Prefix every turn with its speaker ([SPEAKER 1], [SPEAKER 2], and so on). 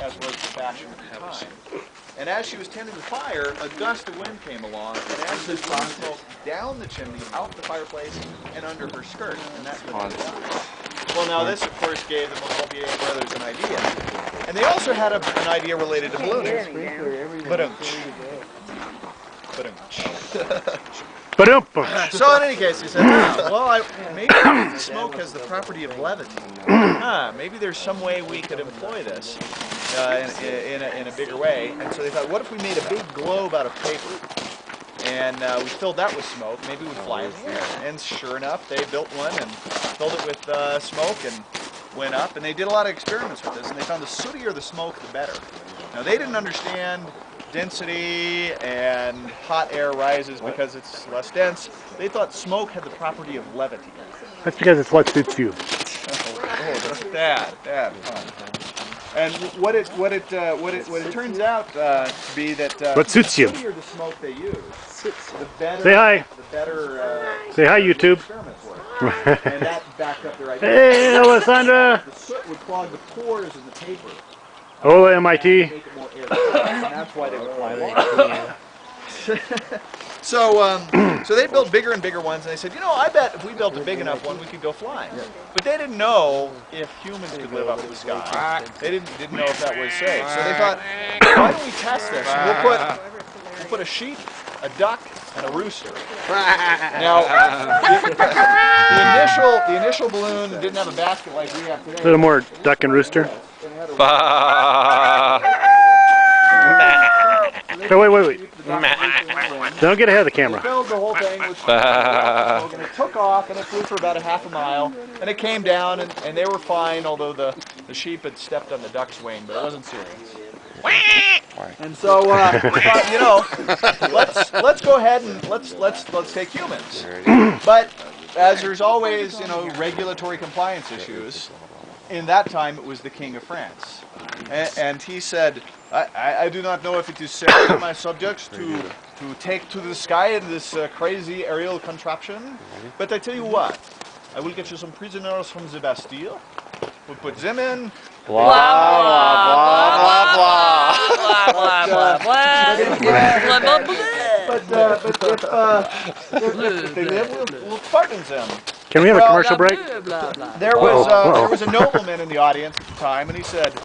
[SPEAKER 1] as was the fashion at the time. And as she was tending the fire, a gust of wind came along, and as the wind smoke down the chimney, out the fireplace, and under her skirt, and that's what they did. Well, now this, of course, gave the MOV04887 brothers an idea. And they also had an idea related to ballooning. So in any case, he said, well, maybe smoke has the property of levity. Maybe there's some way we could employ this in a bigger way. And so they thought, what if we made a big globe out of paper? And we filled that with smoke, maybe we'd fly in the air. And sure enough, they built one and filled it with smoke and went up. And they did a lot of experiments with this, and they found the sootier the smoke, the better. Now, they didn't understand density and hot air rises because it's less dense. They thought smoke had the property of levity.
[SPEAKER 2] That's because it's what suits you.
[SPEAKER 1] That's bad fun. And what it turns out to be that
[SPEAKER 2] what suits you?
[SPEAKER 1] The sootier the smoke they use, the better.
[SPEAKER 2] Say hi.
[SPEAKER 1] The better.
[SPEAKER 2] Say hi, YouTube.
[SPEAKER 1] Experiments work. And that backed up their idea.
[SPEAKER 2] Hey, Alessandra.
[SPEAKER 1] The soot would clog the pores in the paper.
[SPEAKER 2] Hola, MIT.
[SPEAKER 1] And make it more airtight, and that's why they would fly longer. So they built bigger and bigger ones, and they said, you know, I bet if we built a big enough one, we could go flying. But they didn't know if humans could live up in the sky. They didn't know if that was safe. So they thought, why don't we test this? We'll put a sheep, a duck, and a rooster. Now, the initial balloon didn't have a basket like we have today.
[SPEAKER 2] A little more duck and rooster. No, wait. Don't get ahead of the camera.
[SPEAKER 1] They filled the whole thing with smoke, and it took off, and it flew for about a half a mile, and it came down, and they were fine, although the sheep had stepped on the duck's wing, but it wasn't serious. And so we thought, you know, let's go ahead and let's take humans. But as there's always, you know, regulatory compliance issues, in that time it was the King of France, and he said, I do not know if it is safe for my subjects to take to the sky in this crazy aerial contraption, but I tell you what, I will get you some prisoners from the Bastille. We'll put them in.
[SPEAKER 3] Blah blah blah blah blah blah blah blah blah.
[SPEAKER 1] But if they live, we'll pardon them.
[SPEAKER 2] Can we have a commercial break?
[SPEAKER 1] There was a nobleman in the audience at the time, and he said,